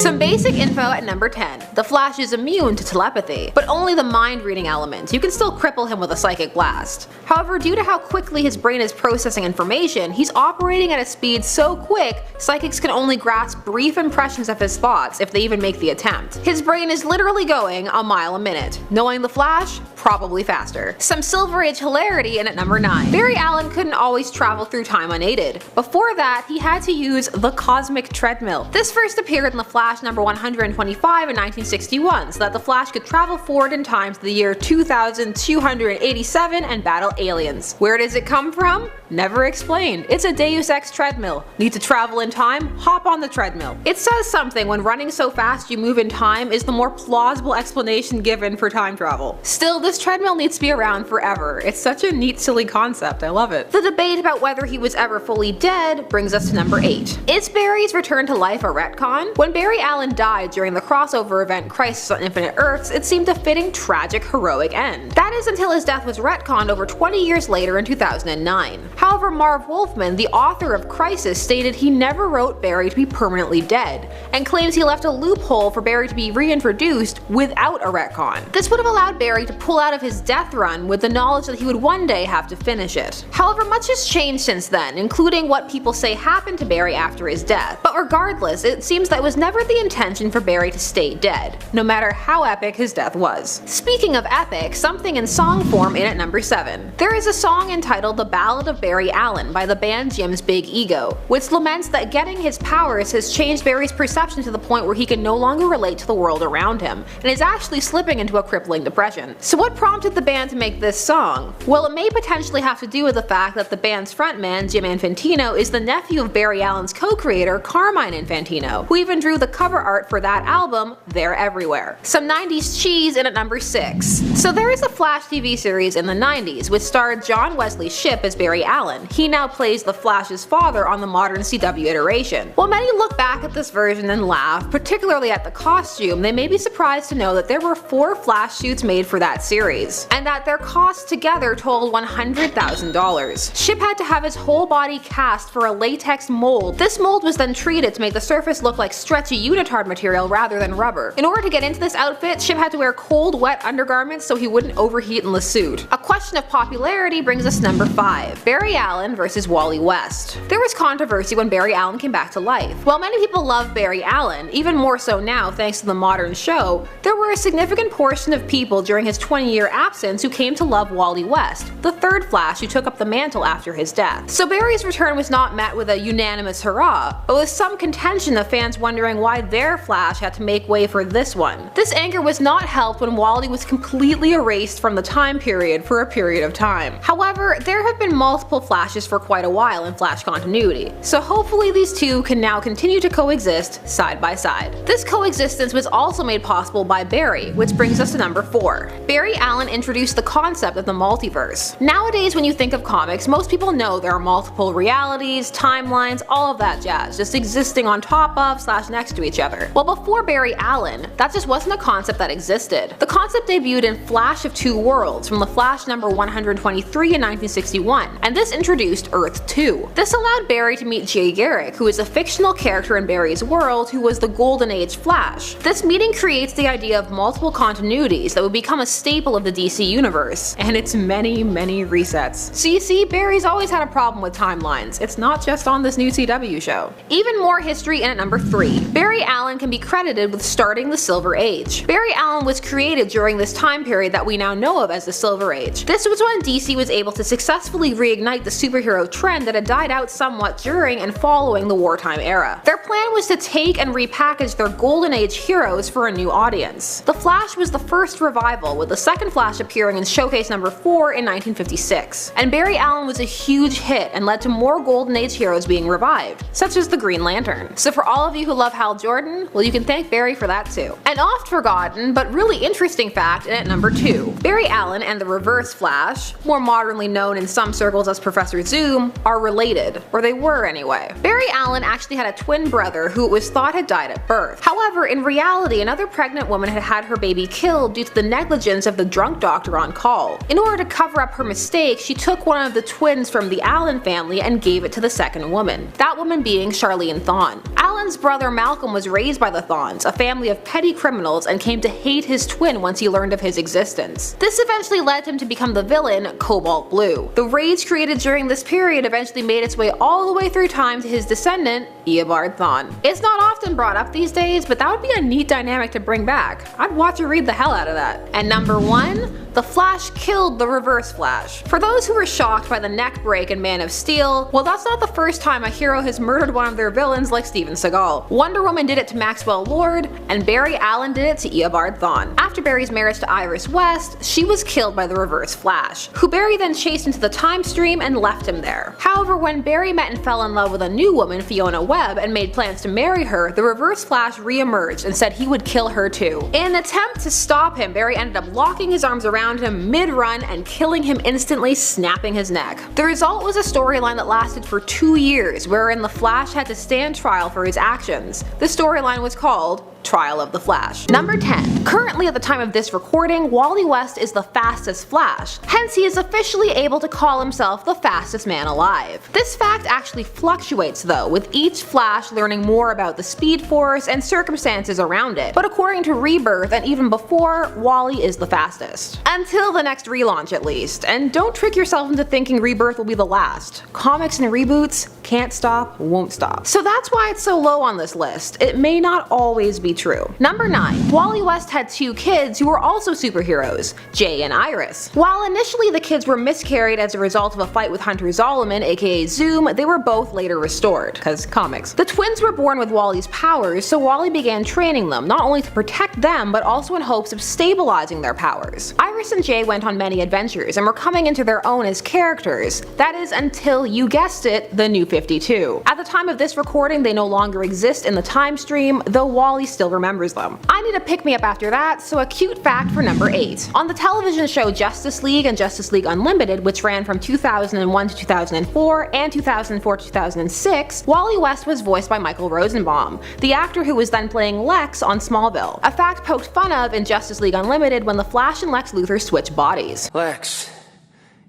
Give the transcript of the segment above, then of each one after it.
Some basic info at number 10. The Flash is immune to telepathy, but only the mind-reading element. You can still cripple him with a psychic blast. However, due to how quickly his brain is processing information, he's operating at a speed so quick, psychics can only grasp brief impressions of his thoughts if they even make the attempt. His brain is literally going a mile a minute. Knowing the Flash? Probably faster. Some Silver Age hilarity in at number 9. Barry Allen couldn't always travel through time unaided. Before that, he had to use the cosmic treadmill. This first appeared in The Flash number 125 in 1961, so that the Flash could travel forward in time to the year 2287 and battle aliens. Where does it come from? Never explained. It's a Deus Ex treadmill. Need to travel in time? Hop on the treadmill. It says something when running so fast you move in time is the more plausible explanation given for time travel. Still, this treadmill needs to be around forever. It's such a neat, silly concept. I love it. The debate about whether he was ever fully dead brings us to number 8. Is Barry's return to life a retcon? When Barry Allen died during the crossover event Crisis on Infinite Earths, it seemed a fitting, tragic, heroic end. That is until his death was retconned over 20 years later in 2009. However, Marv Wolfman, the author of Crisis, stated he never wrote Barry to be permanently dead, and claims he left a loophole for Barry to be reintroduced without a retcon. This would have allowed Barry to pull out of his death run with the knowledge that he would one day have to finish it. However, much has changed since then, including what people say happened to Barry after his death. But regardless, it seems that it was never the intention for Barry to stay dead, no matter how epic his death was. Speaking of epic, something in song form in at number 7. There is a song entitled The Ballad of Barry Allen by the band Jim's Big Ego, which laments that getting his powers has changed Barry's perception to the point where he can no longer relate to the world around him, and is actually slipping into a crippling depression. So what prompted the band to make this song? Well, it may potentially have to do with the fact that the band's frontman, Jim Infantino, is the nephew of Barry Allen's co-creator, Carmine Infantino, who even drew the cover art for that album, They're Everywhere. Some 90s cheese in at number 6. So there is a Flash TV series in the 90s, which starred John Wesley Shipp as Barry Allen. He now plays the Flash's father on the modern CW iteration. While many look back at this version and laugh, particularly at the costume, they may be surprised to know that there were 4 Flash suits made for that series, and that their costs together totaled $100,000. Shipp had to have his whole body cast for a latex mold. This mold was then treated to make the surface look like stretchy unitard material rather than rubber. In order to get into this outfit, Shipp had to wear cold, wet undergarments so he wouldn't overheat in the suit. A question of popularity brings us to number 5. Barry Allen versus Wally West. There was controversy when Barry Allen came back to life. While many people love Barry Allen, even more so now thanks to the modern show, there were a significant portion of people during his 20-year absence who came to love Wally West, the third Flash who took up the mantle after his death. So Barry's return was not met with a unanimous hurrah, but with some contention of fans wondering why their Flash had to make way for this one. This anger was not helped when Wally was completely erased from the time period for a period of time. However, there have been multiple Flashes for quite a while in Flash continuity, so hopefully these two can now continue to coexist side by side. This coexistence was also made possible by Barry, which brings us to number 4. Barry Allen introduced the concept of the multiverse. Nowadays when you think of comics, most people know there are multiple realities, timelines, all of that jazz, just existing on top of / next to each other. Well, before Barry Allen, that just wasn't a concept that existed. The concept debuted in Flash of Two Worlds from the Flash number 123 in 1961, and this introduced Earth 2. This allowed Barry to meet Jay Garrick, who is a fictional character in Barry's world who was the Golden Age Flash. This meeting creates the idea of multiple continuities that would become a staple of the DC universe, and its many, many resets. So you see, Barry's always had a problem with timelines. It's not just on this new CW show. Even more history in at number 3. Barry Allen can be credited with starting the Silver Age. Barry Allen was created during this time period that we now know of as the Silver Age. This was when DC was able to successfully reignite the superhero trend that had died out somewhat during and following the wartime era. Their plan was to take and repackage their Golden Age heroes for a new audience. The Flash was the first revival, with the second Flash appearing in Showcase number 4 in 1956. And Barry Allen was a huge hit and led to more Golden Age heroes being revived, such as the Green Lantern. So for all of you who love Hal Jordan, well, you can thank Barry for that too. An oft forgotten but really interesting fact in at number 2. Barry Allen and the Reverse Flash, more modernly known in some circles as was Professor Zoom, are related, or they were anyway. Barry Allen actually had a twin brother who it was thought had died at birth. However, in reality, another pregnant woman had had her baby killed due to the negligence of the drunk doctor on call. In order to cover up her mistake, she took one of the twins from the Allen family and gave it to the second woman, that woman being Charlene Thon. Allen's brother Malcolm was raised by the Thons, a family of petty criminals, and came to hate his twin once he learned of his existence. This eventually led him to become the villain, Cobalt Blue. The rage created during this period eventually made its way all the way through time to his descendant, Eobard Thawne. It's not often brought up these days, but that would be a neat dynamic to bring back. I'd watch or read the hell out of that. And number 1, the Flash killed the Reverse Flash. For those who were shocked by the neck break in Man of Steel, well, that's not the first time a hero has murdered one of their villains like Steven Seagal. Wonder Woman did it to Maxwell Lord, and Barry Allen did it to Eobard Thawne. After Barry's marriage to Iris West, she was killed by the Reverse Flash, who Barry then chased into the time stream and left him there. However, when Barry met and fell in love with a new woman, Fiona Webb, and made plans to marry her, the Reverse Flash re-emerged and said he would kill her too. In an attempt to stop him, Barry ended up locking his arms around him mid-run and killing him instantly, snapping his neck. The result was a storyline that lasted for 2 years, wherein the Flash had to stand trial for his actions. The storyline was called Trial of the Flash. Number 10. Currently at the time of this recording, Wally West is the fastest Flash, hence he is officially able to call himself the fastest man alive. This fact actually fluctuates though, with each Flash learning more about the Speed Force and circumstances around it, but according to Rebirth and even before, Wally is the fastest. Until the next relaunch at least, and don't trick yourself into thinking Rebirth will be the last. Comics and reboots can't stop, won't stop. So that's why it's so low on this list. It may not always be true. Number 9. Wally West had 2 kids who were also superheroes, Jay and Iris. While initially the kids were miscarried as a result of a fight with Hunter Zolomon, aka Zoom, they were both later restored, cause comics. The twins were born with Wally's powers, so Wally began training them, not only to protect them, but also in hopes of stabilizing their powers. Iris and Jay went on many adventures and were coming into their own as characters. That is until, you guessed it, the New 52. At the time of this recording, they no longer exist in the time stream, though Wally still remembers them. I need a pick-me-up after that, so a cute fact for number 8. On the television show Justice League and Justice League Unlimited, which ran from 2001 to 2004 and 2004 to 2006, Wally West was voiced by Michael Rosenbaum, the actor who was then playing Lex on Smallville, a fact poked fun of in Justice League Unlimited when the Flash and Lex Luthor switch bodies. Lex,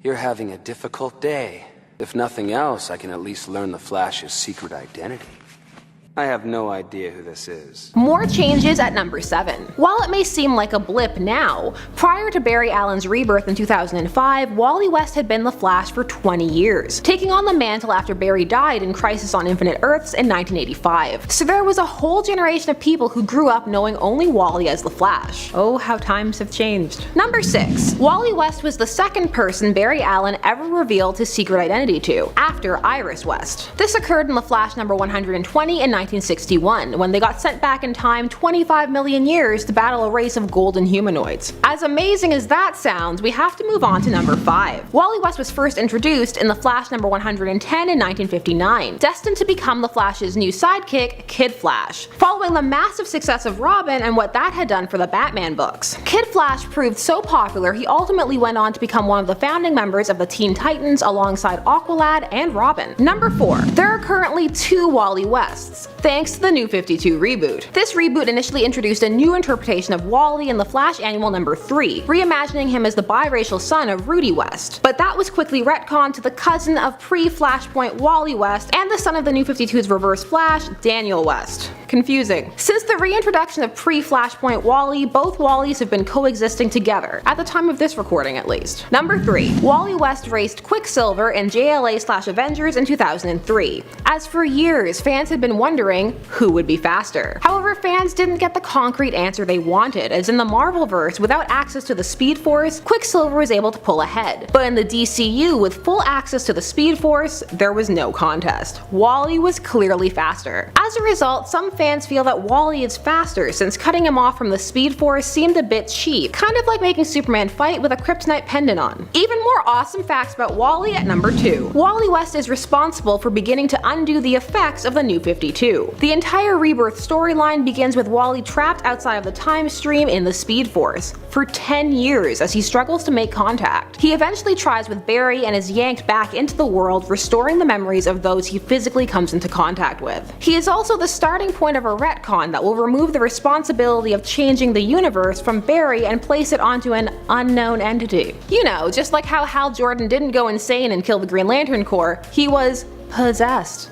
you're having a difficult day. If nothing else, I can at least learn the Flash's secret identity. I have no idea who this is. More changes at number 7. While it may seem like a blip now, prior to Barry Allen's rebirth in 2005, Wally West had been the Flash for 20 years, taking on the mantle after Barry died in Crisis on Infinite Earths in 1985. So there was a whole generation of people who grew up knowing only Wally as the Flash. Oh, how times have changed. Number 6. Wally West was the second person Barry Allen ever revealed his secret identity to, after Iris West. This occurred in the Flash number 120 in 1961, when they got sent back in time 25 million years to battle a race of golden humanoids. As amazing as that sounds, we have to move on to number 5. Wally West was first introduced in the Flash number 110 in 1959, destined to become the Flash's new sidekick, Kid Flash, following the massive success of Robin and what that had done for the Batman books. Kid Flash proved so popular he ultimately went on to become one of the founding members of the Teen Titans alongside Aqualad and Robin. Number 4. There are currently 2 Wally Wests, thanks to the New 52 reboot. This reboot initially introduced a new interpretation of Wally in the Flash Annual number 3, reimagining him as the biracial son of Rudy West. But that was quickly retconned to the cousin of pre-Flashpoint Wally West and the son of the New 52's Reverse Flash, Daniel West. Confusing. Since the reintroduction of pre-Flashpoint Wally, both Wallys have been coexisting together, at the time of this recording at least. Number 3. Wally West raced Quicksilver in JLA/Avengers in 2003. As for years, fans had been wondering who would be faster. However, fans didn't get the concrete answer they wanted, as in the Marvelverse, without access to the Speed Force, Quicksilver was able to pull ahead. But in the DCU, with full access to the Speed Force, there was no contest. Wally was clearly faster. As a result, some fans feel that Wally is faster, since cutting him off from the Speed Force seemed a bit cheap, kind of like making Superman fight with a kryptonite pendant on. Even more awesome facts about Wally at number 2. Wally West is responsible for beginning to undo the effects of the New 52. 2. The entire Rebirth storyline begins with Wally trapped outside of the time stream in the Speed Force for 10 years as he struggles to make contact. He eventually tries with Barry and is yanked back into the world, restoring the memories of those he physically comes into contact with. He is also the starting point of a retcon that will remove the responsibility of changing the universe from Barry and place it onto an unknown entity. You know, just like how Hal Jordan didn't go insane and kill the Green Lantern Corps, he was possessed.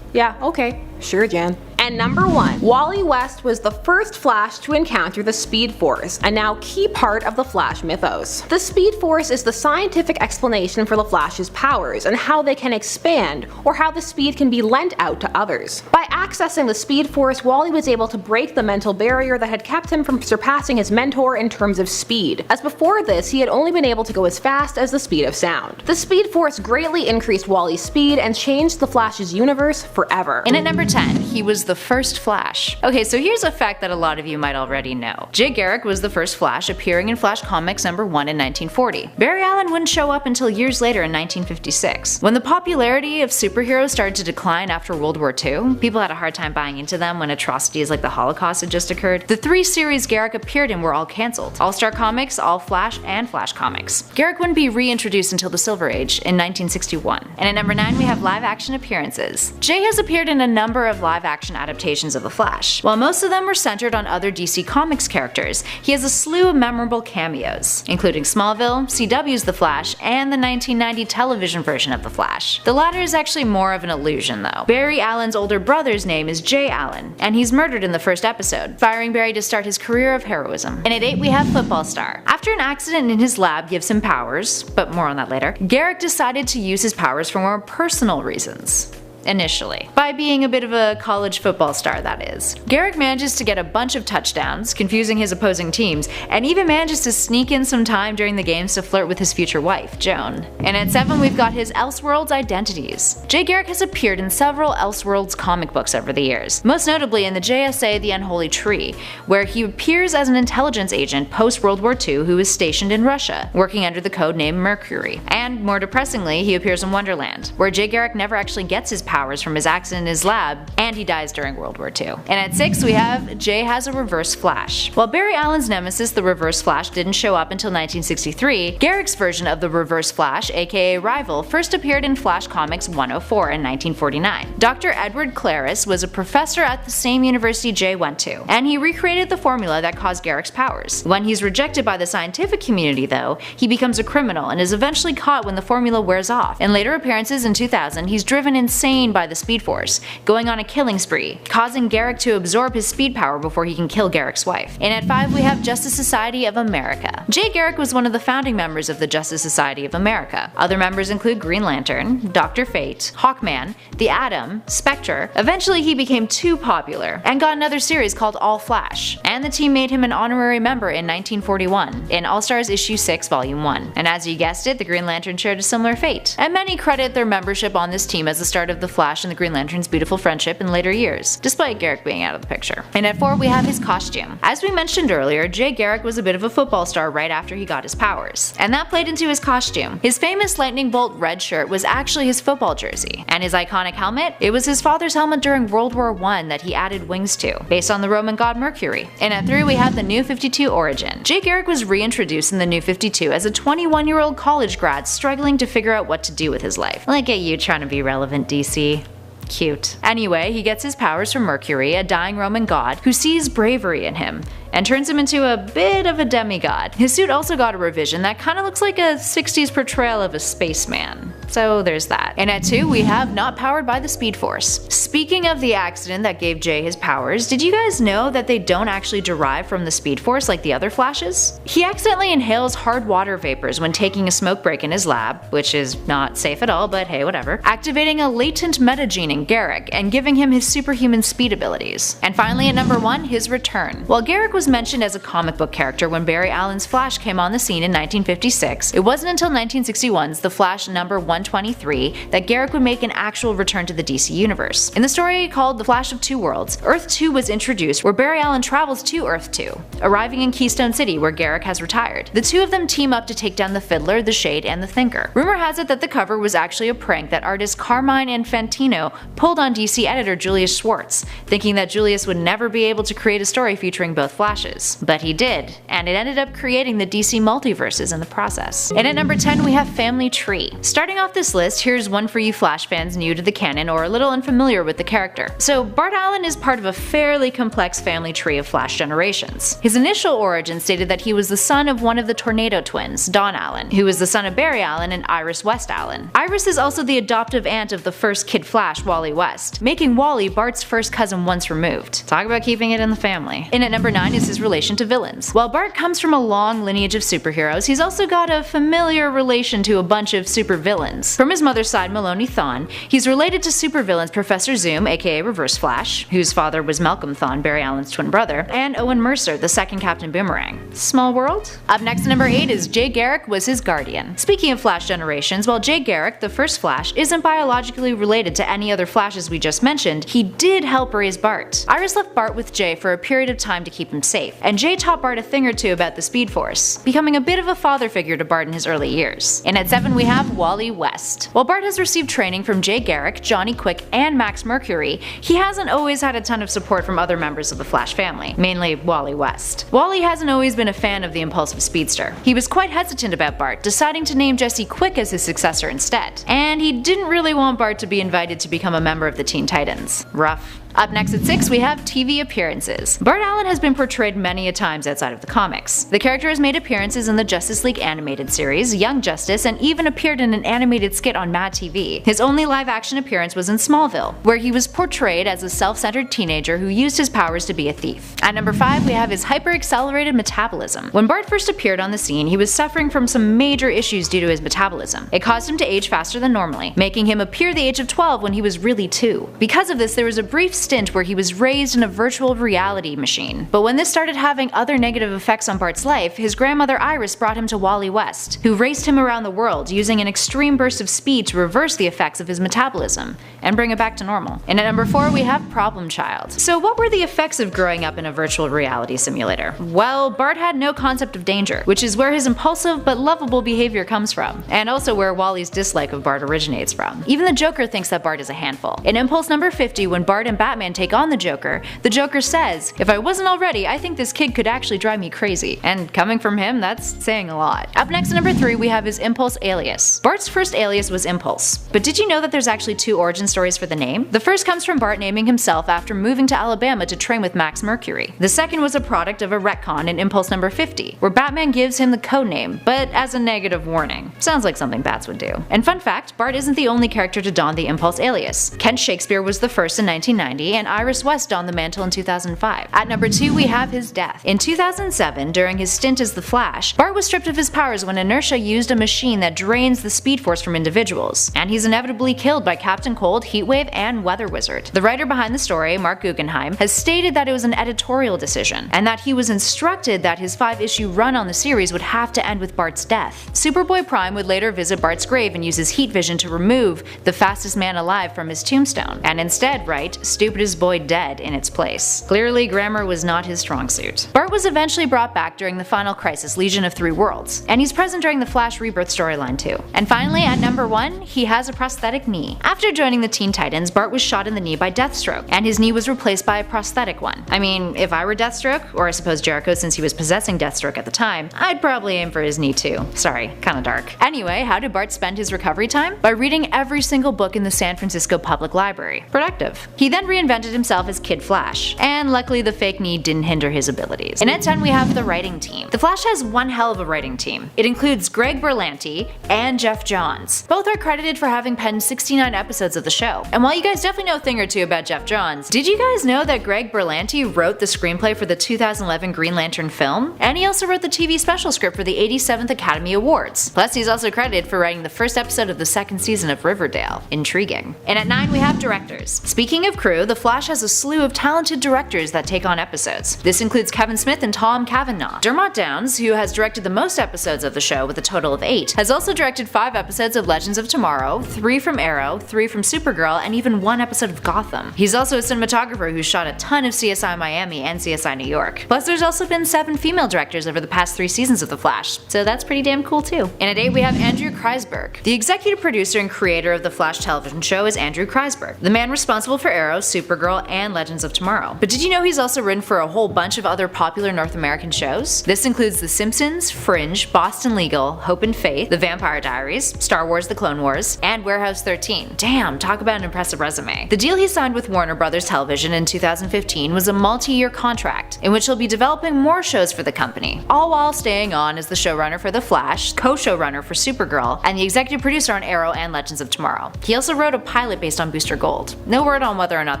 Yeah, okay, sure, Jan. And number 1, Wally West was the first Flash to encounter the Speed Force, a now key part of the Flash mythos. The Speed Force is the scientific explanation for the Flash's powers and how they can expand, or how the speed can be lent out to others. By accessing the Speed Force, Wally was able to break the mental barrier that had kept him from surpassing his mentor in terms of speed, as before this he had only been able to go as fast as the speed of sound. The Speed Force greatly increased Wally's speed and changed the Flash's universe forever. And at number 10, he was the first Flash. Okay, so here's a fact that a lot of you might already know. Jay Garrick was the first Flash, appearing in Flash Comics number 1 in 1940. Barry Allen wouldn't show up until years later in 1956. When the popularity of superheroes started to decline after World War II, people had a hard time buying into them when atrocities like the Holocaust had just occurred. The 3 series Garrick appeared in were all cancelled: All-Star Comics, All Flash, and Flash Comics. Garrick wouldn't be reintroduced until the Silver Age in 1961. And at number 9 we have live-action appearances. Jay has appeared in a number of live-action adaptations of The Flash. While most of them were centered on other DC Comics characters, he has a slew of memorable cameos, including Smallville, CW's The Flash, and the 1990 television version of The Flash. The latter is actually more of an illusion though. Barry Allen's older brother's name is Jay Allen, and he's murdered in the first episode, firing Barry to start his career of heroism. And at 8 we have Football Star. After an accident in his lab gives him powers, but more on that later, Garrick decided to use his powers for more personal reasons. Initially. By being a bit of a college football star, that is. Garrick manages to get a bunch of touchdowns, confusing his opposing teams, and even manages to sneak in some time during the games to flirt with his future wife, Joan. And at 7 we've got his Elseworlds identities. Jay Garrick has appeared in several Elseworlds comic books over the years, most notably in the JSA The Unholy Tree, where he appears as an intelligence agent post-World War II who is stationed in Russia, working under the code name Mercury. And more depressingly, he appears in Wonderland, where Jay Garrick never actually gets his powers from his accident in his lab, and he dies during World War II. And at 6 we have Jay has a Reverse Flash. While Barry Allen's nemesis, the Reverse Flash, didn't show up until 1963, Garrick's version of the Reverse Flash, aka Rival, first appeared in Flash Comics 104 in 1949. Dr. Edward Claris was a professor at the same university Jay went to, and he recreated the formula that caused Garrick's powers. When he's rejected by the scientific community though, he becomes a criminal and is eventually caught when the formula wears off. In later appearances in 2000, he's driven insane by the Speed Force, going on a killing spree, causing Garrick to absorb his speed power before he can kill Garrick's wife. And at 5 we have Justice Society of America. Jay Garrick was one of the founding members of the Justice Society of America. Other members include Green Lantern, Dr. Fate, Hawkman, the Atom, Spectre. Eventually he became too popular and got another series called All Flash, and the team made him an honorary member in 1941 in All-Stars issue 6 volume 1. And as you guessed it, the Green Lantern shared a similar fate, and many credit their membership on this team as the start of the Flash and the Green Lantern's beautiful friendship in later years, despite Garrick being out of the picture. And at 4 we have his costume. As we mentioned earlier, Jay Garrick was a bit of a football star right after he got his powers, and that played into his costume. His famous lightning bolt red shirt was actually his football jersey, and his iconic helmet? It was his father's helmet during World War I that he added wings to, based on the Roman god Mercury. And at 3 we have the New 52 origin. Jay Garrick was reintroduced in the New 52 as a 21-year-old college grad struggling to figure out what to do with his life. Look at you trying to be relevant, DC. Cute. Anyway, he gets his powers from Mercury, a dying Roman god, who sees bravery in him and turns him into a bit of a demigod. His suit also got a revision that kinda looks like a 60s portrayal of a spaceman. So there's that. And at 2 we have Not Powered by the Speed Force. Speaking of the accident that gave Jay his powers, did you guys know that they don't actually derive from the Speed Force like the other Flashes? He accidentally inhales hard water vapors when taking a smoke break in his lab, which is not safe at all, but hey, whatever, activating a latent metagene in Garrick and giving him his superhuman speed abilities. And finally at number 1, his return. While Garrick was mentioned as a comic book character when Barry Allen's Flash came on the scene in 1956, it wasn't until 1961's The Flash number 123 that Garrick would make an actual return to the DC universe. In the story called The Flash of Two Worlds, Earth 2 was introduced, where Barry Allen travels to Earth 2, arriving in Keystone City where Garrick has retired. The two of them team up to take down the Fiddler, the Shade, and the Thinker. Rumor has it that the cover was actually a prank that artists Carmine Infantino pulled on DC editor Julius Schwartz, thinking that Julius would never be able to create a story featuring both Flashes. But he did, and it ended up creating the DC multiverses in the process. And at number 10 we have Family Tree. Starting off this list, here's one for you Flash fans new to the canon or a little unfamiliar with the character. So Bart Allen is part of a fairly complex family tree of Flash generations. His initial origin stated that he was the son of one of the Tornado twins, Don Allen, who was the son of Barry Allen and Iris West Allen. Iris is also the adoptive aunt of the first Kid Flash, Wally West, making Wally Bart's first cousin once removed. Talk about keeping it in the family. And at number 9 is his relation to villains. While Bart comes from a long lineage of superheroes, he's also got a familiar relation to a bunch of supervillains. From his mother's side, Maloney Thawne, he's related to supervillains Professor Zoom, aka Reverse Flash, whose father was Malcolm Thawne, Barry Allen's twin brother, and Owen Mercer, the second Captain Boomerang. Small world? Up next at number 8 is Jay Garrick was his guardian. Speaking of Flash generations, while Jay Garrick, the first Flash, isn't biologically related to any other Flashes we just mentioned, he did help raise Bart. Iris left Bart with Jay for a period of time to keep him safe, and Jay taught Bart a thing or two about the Speed Force, becoming a bit of a father figure to Bart in his early years. And at 7 we have Wally West. While Bart has received training from Jay Garrick, Johnny Quick, and Max Mercury, he hasn't always had a ton of support from other members of the Flash family, mainly Wally West. Wally hasn't always been a fan of the impulsive Speedster. He was quite hesitant about Bart, deciding to name Jesse Quick as his successor instead. And he didn't really want Bart to be invited to become a member of the Teen Titans. Rough. Up next at 6 we have TV appearances. Bart Allen has been portrayed many a times outside of the comics. The character has made appearances in the Justice League animated series, Young Justice, and even appeared in an animated skit on Mad TV. His only live action appearance was in Smallville, where he was portrayed as a self-centered teenager who used his powers to be a thief. At number 5 we have his hyper-accelerated metabolism. When Bart first appeared on the scene, he was suffering from some major issues due to his metabolism. It caused him to age faster than normally, making him appear the age of 12 when he was really 2. Because of this, there was a brief stint where he was raised in a virtual reality machine. But when this started having other negative effects on Bart's life, his grandmother Iris brought him to Wally West, who raced him around the world using an extreme burst of speed to reverse the effects of his metabolism and bring it back to normal. And at number 4 we have Problem Child. So what were the effects of growing up in a virtual reality simulator? Well, Bart had no concept of danger, which is where his impulsive but lovable behavior comes from, and also where Wally's dislike of Bart originates from. Even the Joker thinks that Bart is a handful. In Impulse number 50, when Bart and Batman take on the Joker says, "If I wasn't already, I think this kid could actually drive me crazy." And coming from him, that's saying a lot. Up next at number 3 we have his Impulse alias. Bart's first alias was Impulse, but did you know that there's actually 2 origin stories for the name? The first comes from Bart naming himself after moving to Alabama to train with Max Mercury. The second was a product of a retcon in Impulse number 50, where Batman gives him the codename, but as a negative warning. Sounds like something Bats would do. And fun fact, Bart isn't the only character to don the Impulse alias. Kent Shakespeare was the first in 1990, and Iris West donned the mantle in 2005. At number 2 we have his death. In 2007, during his stint as the Flash, Bart was stripped of his powers when inertia used a machine that drains the Speed Force from individuals, and he's inevitably killed by Captain Cold, Heatwave, and Weather Wizard. The writer behind the story, Mark Guggenheim, has stated that it was an editorial decision, and that he was instructed that his 5-issue run on the series would have to end with Bart's death. Superboy Prime would later visit Bart's grave and use his heat vision to remove the fastest man alive from his tombstone, and instead write "stupidest boy dead" in its place. Clearly, grammar was not his strong suit. Bart was eventually brought back during the final crisis, Legion of 3 Worlds, and he's present during the Flash Rebirth storyline too. And finally, at number 1, he has a prosthetic knee. After joining the Teen Titans, Bart was shot in the knee by Deathstroke, and his knee was replaced by a prosthetic one. I mean, if I were Deathstroke, or I suppose Jericho since he was possessing Deathstroke at the time, I'd probably aim for his knee too. Sorry, kinda dark. Anyway, how did Bart spend his recovery time? By reading every single book in the San Francisco Public Library. Productive. He then reinvented himself as Kid Flash, and luckily the fake knee didn't hinder his abilities. And at 10 we have the writing team. The Flash has one hell of a writing team. It includes Greg Berlanti and Jeff Johns. Both are credited for having penned 69 episodes of the show. And while you guys definitely know a thing or two about Jeff Johns, did you guys know that Greg Berlanti wrote the screenplay for the 2011 Green Lantern film? And he also wrote the TV special script for the 87th Academy Awards. Plus he's also credited for writing the first episode of the 2nd season of Riverdale. Intriguing. And at 9 we have directors. Speaking of crew, true, The Flash has a slew of talented directors that take on episodes. This includes Kevin Smith and Tom Cavanaugh. Dermot Downs, who has directed the most episodes of the show with a total of 8, has also directed 5 episodes of Legends of Tomorrow, 3 from Arrow, 3 from Supergirl, and even 1 episode of Gotham. He's also a cinematographer who shot a ton of CSI Miami and CSI New York. Plus, there's also been 7 female directors over the past 3 seasons of The Flash, so that's pretty damn cool too. And at 8 we have Andrew Kreisberg. The executive producer and creator of the Flash television show is Andrew Kreisberg, the man responsible for Arrow, Supergirl, and Legends of Tomorrow. But did you know he's also written for a whole bunch of other popular North American shows? This includes The Simpsons, Fringe, Boston Legal, Hope and Faith, The Vampire Diaries, Star Wars The Clone Wars, and Warehouse 13. Damn, talk about an impressive resume. The deal he signed with Warner Brothers Television in 2015 was a multi-year contract, in which he'll be developing more shows for the company, all while staying on as the showrunner for The Flash, co-showrunner for Supergirl, and the executive producer on Arrow and Legends of Tomorrow. He also wrote a pilot based on Booster Gold. No word on whether or not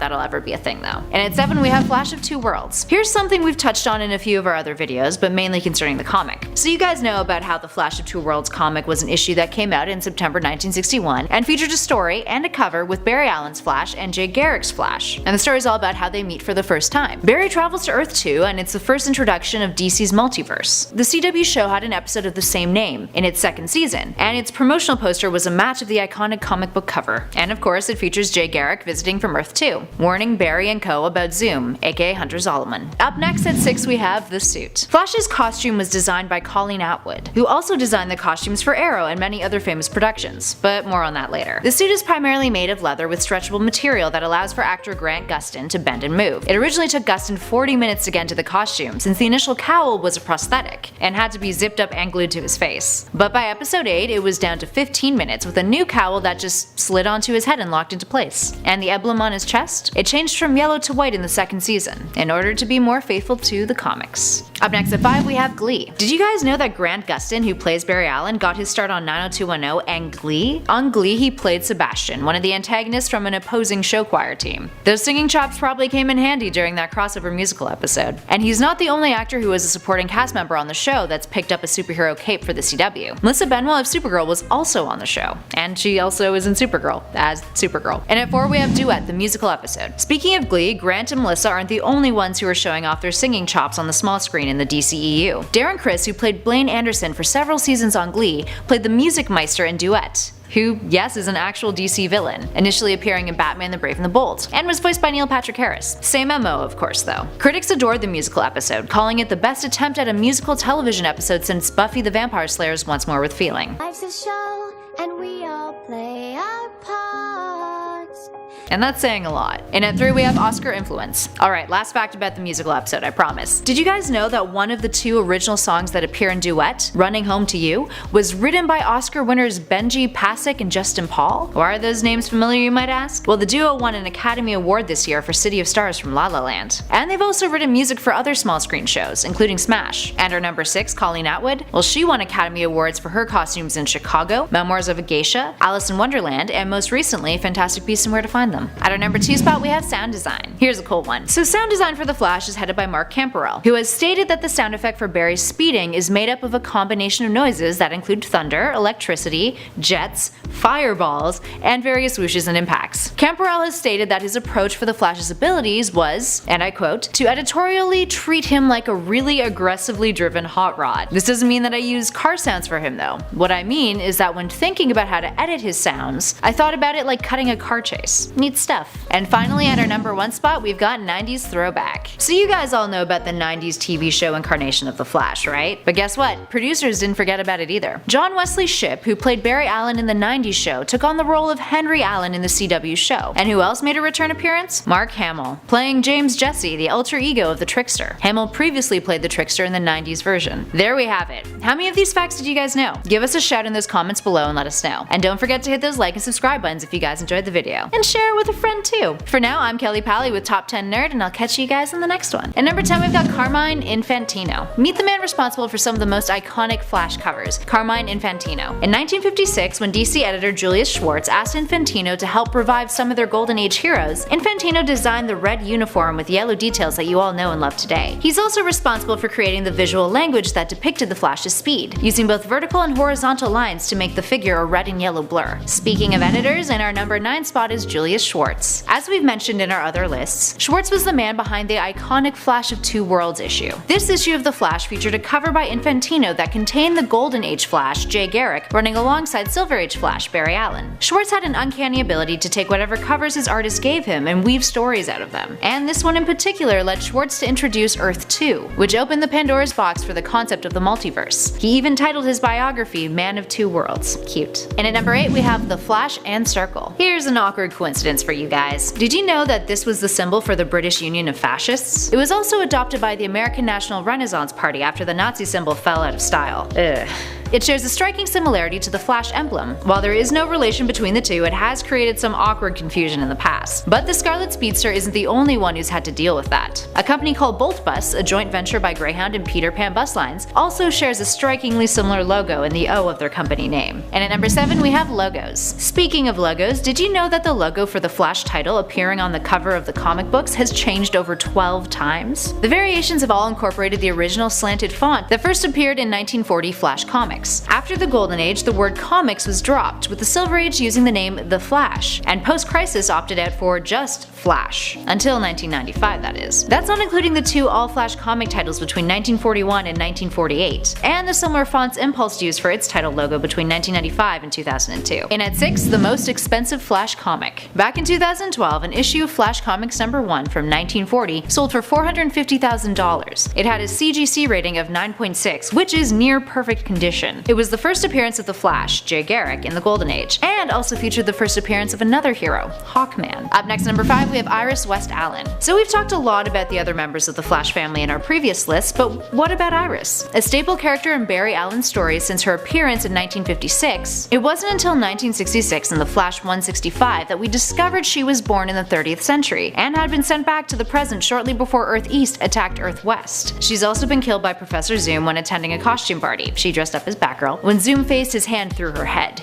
that'll ever be a thing though. And at 7 we have Flash of Two Worlds. Here's something we've touched on in a few of our other videos, but mainly concerning the comic. So you guys know about how the Flash of Two Worlds comic was an issue that came out in September 1961 and featured a story and a cover with Barry Allen's Flash and Jay Garrick's Flash. And the story is all about how they meet for the first time. Barry travels to Earth 2 and it's the first introduction of DC's multiverse. The CW show had an episode of the same name in its 2nd season, and its promotional poster was a match of the iconic comic book cover. And of course it features Jay Garrick visiting from Earth 2, warning Barry and co about Zoom, aka Hunter Zolomon. Up next at 6 we have The Suit. Flash's costume was designed by Colleen Atwood, who also designed the costumes for Arrow and many other famous productions, but more on that later. The suit is primarily made of leather with stretchable material that allows for actor Grant Gustin to bend and move. It originally took Gustin 40 minutes to get into the costume, since the initial cowl was a prosthetic, and had to be zipped up and glued to his face. But by episode 8 it was down to 15 minutes with a new cowl that just slid onto his head and locked into place. And the emblem on his chest? It changed from yellow to white in the 2nd season, in order to be more faithful to the comics. Up next at 5 we have Glee. Did you guys know that Grant Gustin, who plays Barry Allen, got his start on 90210 and Glee? On Glee he played Sebastian, one of the antagonists from an opposing show choir team. Those singing chops probably came in handy during that crossover musical episode. And he's not the only actor who was a supporting cast member on the show that's picked up a superhero cape for the CW. Melissa Benoist of Supergirl was also on the show, and she also is in Supergirl as Supergirl. And at 4 we have Duet, the musical episode. Speaking of Glee, Grant and Melissa aren't the only ones who are showing off their singing chops on the small screen in the DCEU. Darren Criss, who played Blaine Anderson for several seasons on Glee, played the Music Meister in Duet, who, yes, is an actual DC villain, initially appearing in Batman the Brave and the Bold, and was voiced by Neil Patrick Harris. Same MO, of course, though. Critics adored the musical episode, calling it the best attempt at a musical television episode since Buffy the Vampire Slayer's Once More with Feeling. Life's a show, and we all play our parts. And that's saying a lot. And at 3 we have Oscar influence. Alright, last fact about the musical episode, I promise. Did you guys know that one of the 2 original songs that appear in Duet, Running Home to You, was written by Oscar winners Benji Pasek and Justin Paul? Why are those names familiar, you might ask? Well, the duo won an Academy Award this year for City of Stars from La La Land. And they've also written music for other small screen shows, including Smash. And our number 6, Colleen Atwood, well, she won Academy Awards for her costumes in Chicago, Memoirs of a Geisha, Alice in Wonderland, and most recently, Fantastic Beasts and Where to Find Them. At our number 2 spot we have sound design. Here's a cool one. So sound design for The Flash is headed by Mark Camperell, who has stated that the sound effect for Barry's speeding is made up of a combination of noises that include thunder, electricity, jets, fireballs, and various whooshes and impacts. Camperell has stated that his approach for The Flash's abilities was, and I quote, to editorially treat him like a really aggressively driven hot rod. This doesn't mean that I use car sounds for him though. What I mean is that when thinking about how to edit his sounds, I thought about it like cutting a car chase. Neat stuff. And finally at our number 1 spot we've got 90s throwback. So you guys all know about the 90s TV show incarnation of The Flash, right? But guess what? Producers didn't forget about it either. John Wesley Shipp, who played Barry Allen in the 90s show, took on the role of Henry Allen in the CW show. And who else made a return appearance? Mark Hamill, playing James Jesse, the alter ego of the Trickster. Hamill previously played the Trickster in the 90s version. There we have it. How many of these facts did you guys know? Give us a shout in those comments below and let us know. And don't forget to hit those like and subscribe buttons if you guys enjoyed the video. And share it with a friend too. For now, I'm Kelly Pally with Top 10 Nerd, and I'll catch you guys in the next one. At number 10 we've got Carmine Infantino. Meet the man responsible for some of the most iconic Flash covers, Carmine Infantino. In 1956, when DC editor Julius Schwartz asked Infantino to help revive some of their Golden Age heroes, Infantino designed the red uniform with yellow details that you all know and love today. He's also responsible for creating the visual language that depicted the Flash's speed, using both vertical and horizontal lines to make the figure a red and yellow blur. Speaking of editors, in our number 9 spot is Julius Schwartz. As we've mentioned in our other lists, Schwartz was the man behind the iconic Flash of Two Worlds issue. This issue of The Flash featured a cover by Infantino that contained the Golden Age Flash, Jay Garrick, running alongside Silver Age Flash, Barry Allen. Schwartz had an uncanny ability to take whatever covers his artist gave him and weave stories out of them. And this one in particular led Schwartz to introduce Earth 2, which opened the Pandora's box for the concept of the multiverse. He even titled his biography Man of Two Worlds. Cute. And at number 8 we have The Flash and Circle. Here's an awkward coincidence for you guys. Did you know that this was the symbol for the British Union of Fascists? It was also adopted by the American National Renaissance Party after the Nazi symbol fell out of style. Ugh. It shares a striking similarity to the Flash emblem. While there is no relation between the two, it has created some awkward confusion in the past. But the Scarlet Speedster isn't the only one who's had to deal with that. A company called Bolt Bus, a joint venture by Greyhound and Peter Pan Bus Lines, also shares a strikingly similar logo in the O of their company name. And at number 7 we have logos. Speaking of logos, did you know that the logo for the Flash title appearing on the cover of the comic books has changed over 12 times? The variations have all incorporated the original slanted font that first appeared in 1940 Flash comics. After the Golden Age, the word comics was dropped, with the Silver Age using the name The Flash, and post-crisis opted out for just Flash. Until 1995, that is. That's not including the two all-Flash comic titles between 1941 and 1948, and the similar fonts Impulse used for its title logo between 1995 and 2002. And at 6, the most expensive Flash comic. Back in 2012, an issue of Flash Comics #1 from 1940 sold for $450,000. It had a CGC rating of 9.6, which is near perfect condition. It was the first appearance of the Flash, Jay Garrick, in the Golden Age, and also featured the first appearance of another hero, Hawkman. Up next, number 5, we have Iris West Allen. So we've talked a lot about the other members of the Flash family in our previous lists, but what about Iris? A staple character in Barry Allen's stories since her appearance in 1956, it wasn't until 1966 in the Flash 165 that we discovered she was born in the 30th century, and had been sent back to the present shortly before Earth East attacked Earth West. She's also been killed by Professor Zoom when attending a costume party. She dressed up as Batgirl when Zoom phased his hand through her head.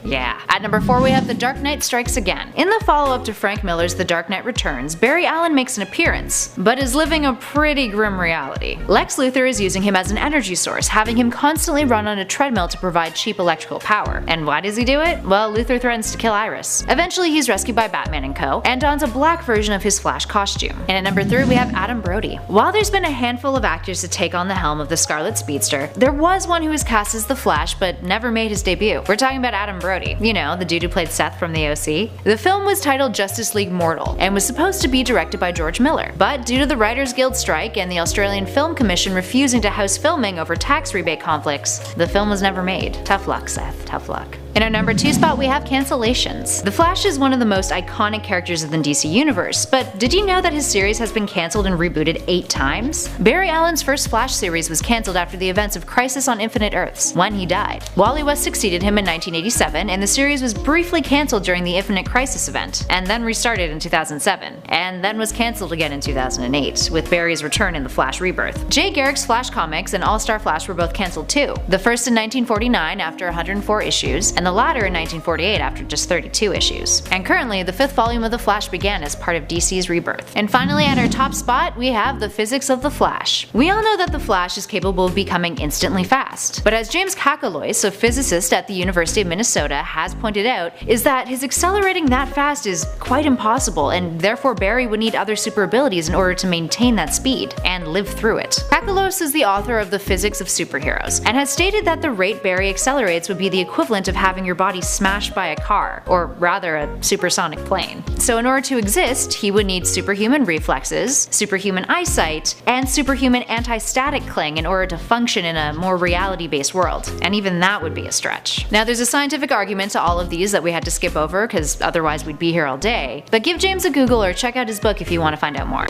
Yeah. At number 4 we have The Dark Knight Strikes Again. In the follow-up to Frank Miller's The Dark Knight Returns, Barry Allen makes an appearance, but is living a pretty grim reality. Lex Luthor is using him as an energy source, having him constantly run on a treadmill to provide cheap electrical power. And why does he do it? Well, Luthor threatens to kill Iris. Eventually he's rescued by Batman and co, and dons a black version of his Flash costume. And at number 3 we have Adam Brody. While there's been a handful of actors to take on the helm of the Scarlet Speedster, there was one who was cast as the Flash but never made his debut. We're talking about Adam Brody, you know, the dude who played Seth from the OC. The film was titled Justice League Mortal, and was supposed to be directed by George Miller, but due to the Writers Guild strike and the Australian Film Commission refusing to house filming over tax rebate conflicts, the film was never made. Tough luck, Seth, tough luck. In our number 2 spot we have cancellations. The Flash is one of the most iconic characters of the DC Universe, but did you know that his series has been cancelled and rebooted 8 times? Barry Allen's first Flash series was cancelled after the events of Crisis on Infinite Earths, when he died. Wally West succeeded him in 1987, and the series was briefly cancelled during the Infinite Crisis event, and then restarted in 2007, and then was cancelled again in 2008, with Barry's return in the Flash Rebirth. Jay Garrick's Flash comics and All-Star Flash were both cancelled too, the first in 1949 after 104 issues, and the latter in 1948 after just 32 issues. And currently, the 5th volume of The Flash began as part of DC's Rebirth. And finally, at our top spot, we have the physics of the Flash. We all know that the Flash is capable of becoming instantly fast, but as James Kakalois, a physicist at the University of Minnesota, has pointed out, is that his accelerating that fast is quite impossible, and therefore Barry would need other super abilities in order to maintain that speed, and live through it. Kakalois is the author of The Physics of Superheroes, and has stated that the rate Barry accelerates would be the equivalent of having your body smashed by a car, or rather a supersonic plane. So in order to exist, he would need superhuman reflexes, superhuman eyesight, and superhuman anti-static cling in order to function in a more reality-based world, and even that would be a stretch. Now there's a scientific argument to all of these that we had to skip over because otherwise we'd be here all day, but give James a Google or check out his book if you want to find out more.